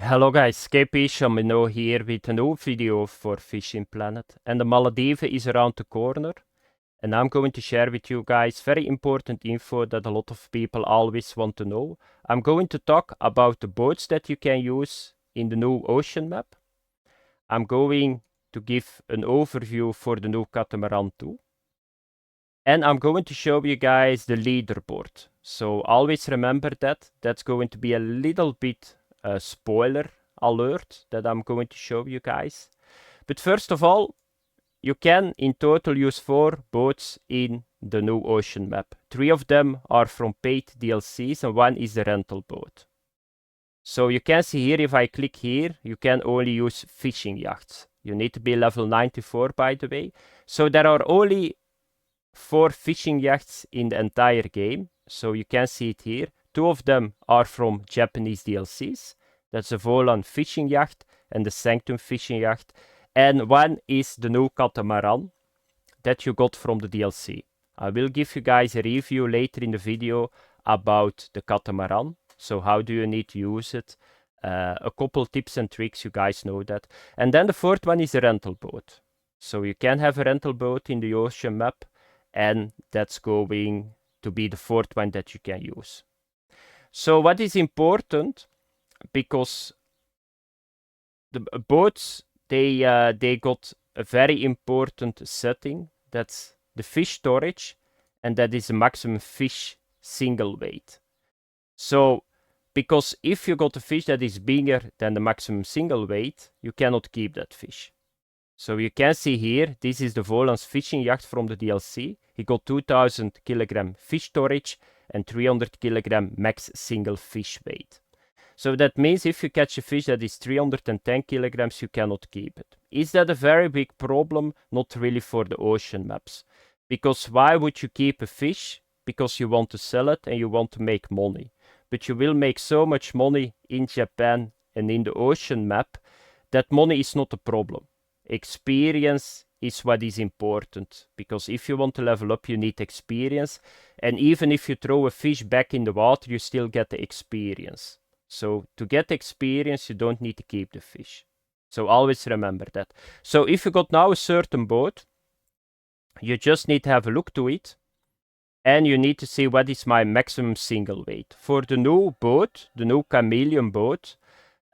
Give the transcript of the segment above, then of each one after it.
Hello guys, KP Chamino here with a new video for Fishing Planet, and the Maldive is around the corner, and I'm going to share with you guys very important info that a lot of people always want to know. I'm going to talk about the boats that you can use in the new ocean map. I'm going to give an overview for the new Catamaran too. And I'm going to show you guys the leaderboard. So always remember that. That's going to be a little bit spoiler alert that I'm going to show you guys. But first of all, you can in total use 4 boats in the new ocean map. 3 of them are from paid DLCs and 1 is the rental boat. So you can see here, if I click here, you can only use fishing yachts. You need to be level 94 by the way. So there are only 4 fishing yachts in the entire game. So you can see it here. 2 of them are from Japanese DLCs. That's the Volan fishing yacht and the Sanctum fishing yacht. And 1 is the new Catamaran that you got from the DLC. I will give you guys a review later in the video about the Catamaran. So how do you need to use it? A couple tips and tricks, you guys know that. And then the 4th one is a rental boat. So you can have a rental boat in the ocean map, and that's going to be the 4th one that you can use. So what is important, because the boats, they got a very important setting. That's the fish storage, and that is the maximum fish single weight. So because if you got a fish that is bigger than the maximum single weight, you cannot keep that fish. So you can see here, this is the Volan's fishing yacht from the DLC. He got 2000 kilogram fish storage and 300 kilogram max single fish weight. So that means if you catch a fish that is 310 kilograms, you cannot keep it. Is that a very big problem? Not really for the ocean maps. Because why would you keep a fish? Because you want to sell it and you want to make money. But you will make so much money in Japan and in the ocean map that money is not a problem. Experience is what is important, because if you want to level up, you need experience. And even if you throw a fish back in the water, you still get the experience. So to get experience, you don't need to keep the fish. So always remember that. So if you got now a certain boat, you just need to have a look to it. And you need to see what is my maximum single weight. For the new boat, the new Chameleon boat,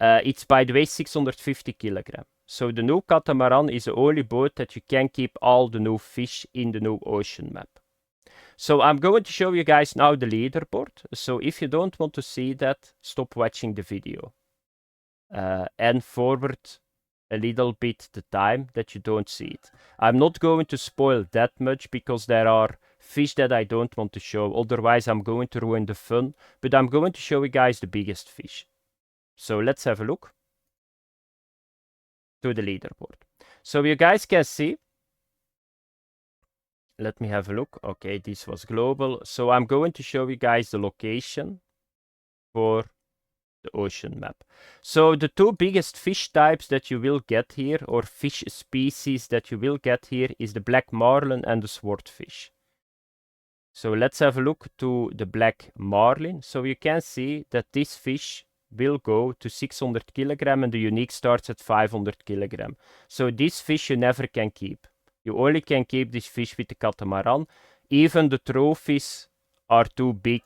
it's by the way 650 kilogram. So the new Catamaran is the only boat that you can keep all the new fish in the new ocean map. So I'm going to show you guys now the leaderboard. So if you don't want to see that, stop watching the video. And forward a little bit the time that you don't see it. I'm not going to spoil that much because there are fish that I don't want to show. Otherwise I'm going to ruin the fun. But I'm going to show you guys the biggest fish. So let's have a look to the leaderboard. So you guys can see. Let me have a look. Okay, this was global. So I'm going to show you guys the location for the ocean map. So the 2 biggest fish types that you will get here, or fish species that you will get here, is the black marlin and the swordfish. So let's have a look to the black marlin. So you can see that this fish will go to 600 kilogram and the unique starts at 500 kilogram. So this fish you never can keep. You only can keep this fish with the Catamaran. Even the trophies are too big.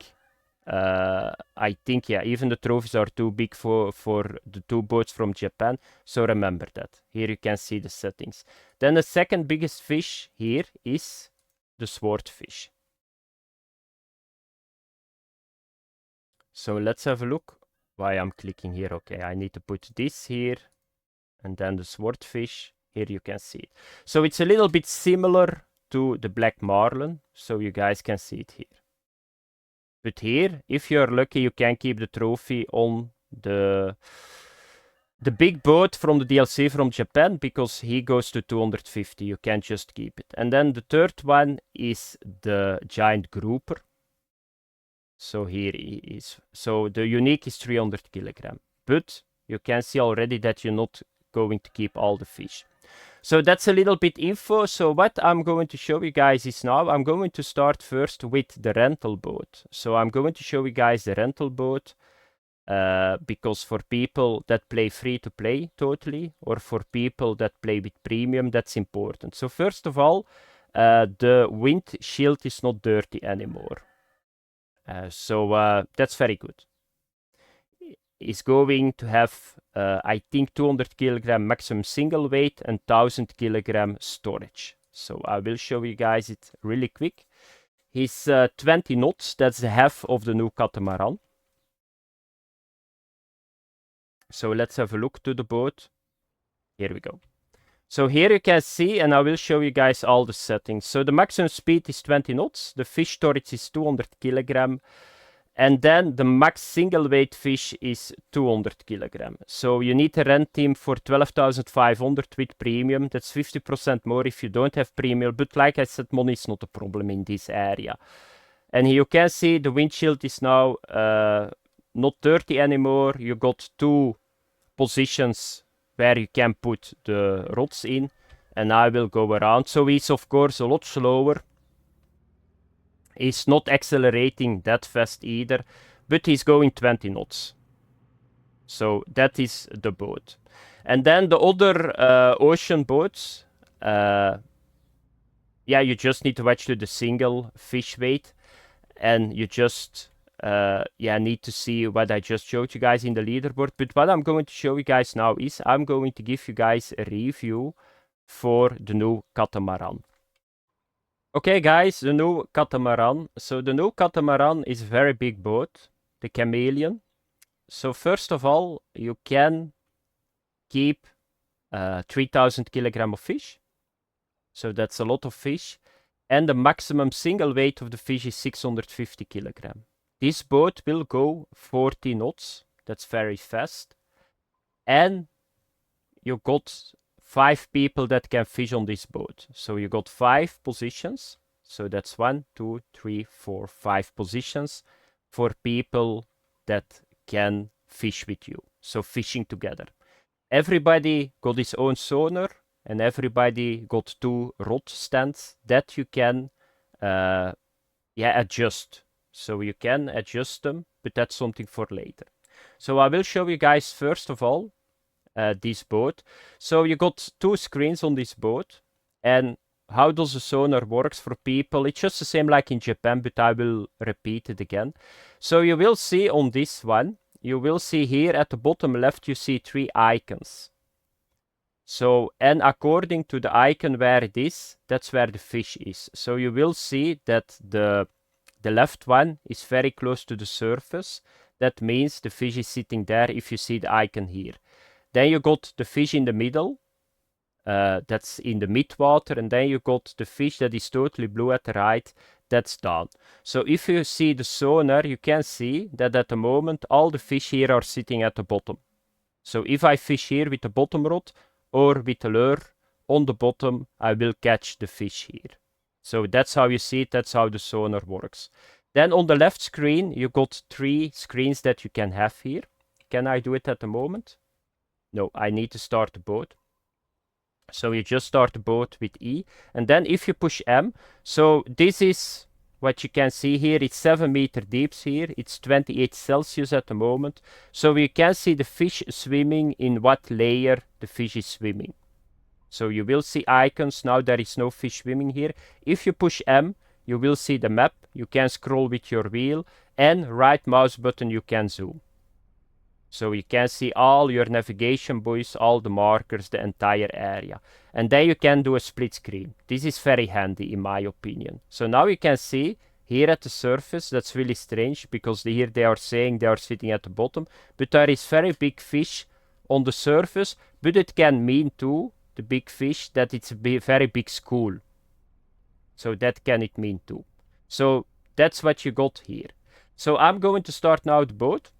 I think, yeah, even the trophies are too big for the 2 boats from Japan. So remember that. Here you can see the settings. Then the second biggest fish here is the swordfish. So let's have a look. Why I'm clicking here. Okay, I need to put this here. And then the swordfish. Here you can see it. So it's a little bit similar to the black marlin. So you guys can see it here. But here, if you're lucky, you can keep the trophy on the big boat from the DLC from Japan, because he goes to 250. You can't just keep it. And then the 3rd one is the giant grouper. So here he is. So the unique is 300 kilogram. But you can see already that you're not going to keep all the fish. So that's a little bit info. So what I'm going to show you guys is now, I'm going to start first with the rental boat. So I'm going to show you guys the rental boat. because for people that play free to play totally, or for people that play with premium, that's important. So first of all, the windshield is not dirty anymore. So that's very good. Is going to have, I think, 200 kilogram maximum single weight and 1000 kilogram storage. So I will show you guys it really quick. He's 20 knots, that's the half of the new Catamaran. So let's have a look to the boat. Here we go. So here you can see, and I will show you guys all the settings. So the maximum speed is 20 knots, the fish storage is 200 kilogram, and then the max single weight fish is 200 kilogram. So you need a rent team for 12,500 with premium. That's 50% more if you don't have premium. But like I said, money is not a problem in this area. And you can see the windshield is now not dirty anymore. You got 2 positions where you can put the rods in. And I will go around. So he's of course a lot slower. He's not accelerating that fast either, but he's going 20 knots. So that is the boat. And then the other ocean boats, yeah, you just need to watch to the single fish weight, and you just need to see what I just showed you guys in the leaderboard. But what I'm going to show you guys now is I'm going to give you guys a review for the new Catamaran. Okay guys, the new Catamaran. So the new Catamaran is a very big boat, the Chameleon. So first of all, you can keep 3000 kilogram of fish. So that's a lot of fish. And the maximum single weight of the fish is 650 kilogram. This boat will go 40 knots. That's very fast. And you got 5 people that can fish on this boat. So you got 5 positions. So that's 1, 2, 3, 4, 5 positions for people that can fish with you. So fishing together. Everybody got his own sonar and everybody got 2 rod stands that you can adjust. So you can adjust them, but that's something for later. So I will show you guys first of all this boat. So you got 2 screens on this boat, and how does the sonar works for people? It's just the same like in Japan, but I will repeat it again. So you will see on this one, you will see here at the bottom left, you see 3 icons. So, and according to the icon where it is, that's where the fish is. So you will see that the left one is very close to the surface. That means the fish is sitting there if you see the icon here. Then you got the fish in the middle, that's in the mid-water, and then you got the fish that is totally blue at the right, that's down. So if you see the sonar, you can see that at the moment all the fish here are sitting at the bottom. So if I fish here with the bottom rod or with the lure on the bottom, I will catch the fish here. So that's how you see it, that's how the sonar works. Then on the left screen, you got 3 screens that you can have here. Can I do it at the moment? No, I need to start the boat. So you just start the boat with E. And then if you push M, so this is what you can see here. It's 7 meter deep here. It's 28 Celsius at the moment. So you can see the fish swimming in what layer the fish is swimming. So you will see icons. Now there is no fish swimming here. If you push M, you will see the map. You can scroll with your wheel, and right mouse button you can zoom. So you can see all your navigation buoys, all the markers, the entire area. And then you can do a split screen. This is very handy in my opinion. So now you can see here at the surface, that's really strange because here they are saying they are sitting at the bottom. But there is very big fish on the surface. But it can mean too, the big fish, that it's a very big school. So that can it mean too. So that's what you got here. So I'm going to start now the boat.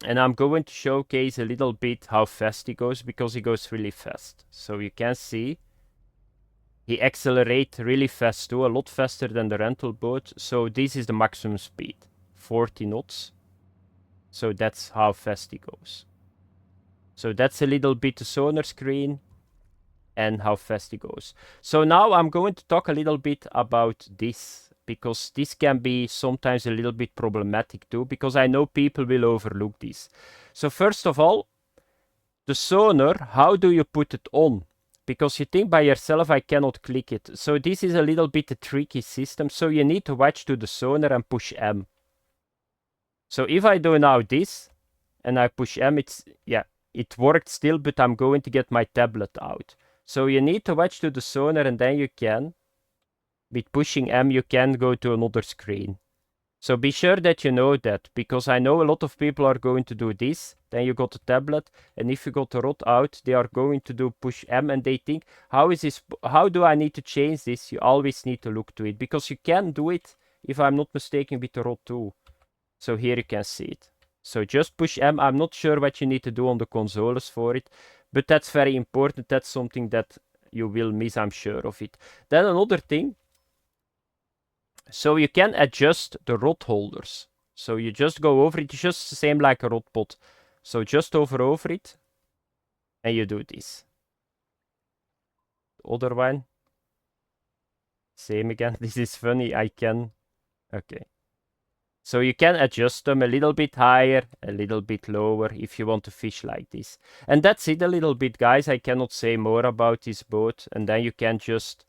And I'm going to showcase a little bit how fast he goes, because he goes really fast. So you can see he accelerates really fast too, a lot faster than the rental boat. So this is the maximum speed, 40 knots. So that's how fast he goes. So that's a little bit the sonar screen and how fast he goes. So now I'm going to talk a little bit about this because this can be sometimes a little bit problematic too, because I know people will overlook this. So first of all, the sonar, how do you put it on? Because you think by yourself, I cannot click it. So this is a little bit a tricky system. So you need to watch to the sonar and push M. So if I do now this, and I push M, it worked still, but I'm going to get my tablet out. So you need to watch to the sonar, and then you can, with pushing M, you can go to another screen. So be sure that you know that, because I know a lot of people are going to do this. Then you got the tablet, and if you got the rod out, they are going to do push M, and they think, how do I need to change this? You always need to look to it, because you can do it, if I'm not mistaken, with the rod too. So here you can see it. So just push M. I'm not sure what you need to do on the consoles for it, but that's very important. That's something that you will miss, I'm sure of it. Then another thing, so you can adjust the rod holders. So you just go over it, just the same like a rod pot. So just over it, and you do this. The other one, same again. This is funny, okay. So you can adjust them a little bit higher, a little bit lower, if you want to fish like this. And that's it a little bit, guys. I cannot say more about this boat. And then you can just,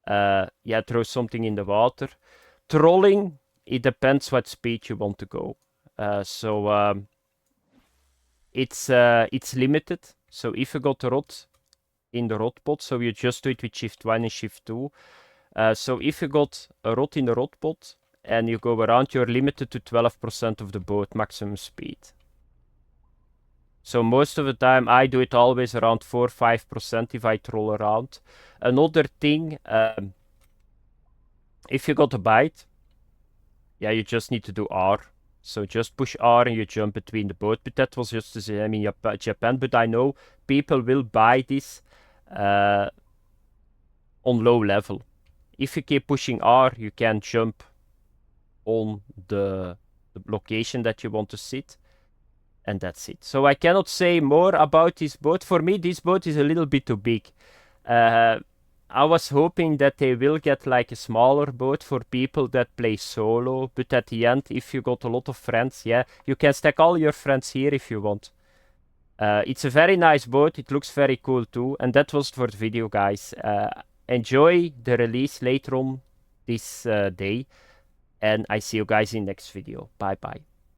throw something in the water. Trolling, it depends what speed you want to go. It's limited. So if you got the rod in the rod pot, so you just do it with shift 1 and shift 2. So if you got a rod in the rod pot and you go around, you're limited to 12% of the boat maximum speed. So most of the time I do it always around 4-5% if I troll around. Another thing, if you got a bite, you just need to do R. So just push R and you jump between the boat. But that was just the same in Japan. But I know people will buy this on low level. If you keep pushing R, you can jump on the location that you want to sit. And that's it. So I cannot say more about this boat. For me, this boat is a little bit too big. I was hoping that they will get like a smaller boat for people that play solo. But at the end, if you got a lot of friends, you can stack all your friends here if you want. It's a very nice boat. It looks very cool too. And that was for the video, guys. Enjoy the release later on this day. And I see you guys in next video. Bye bye.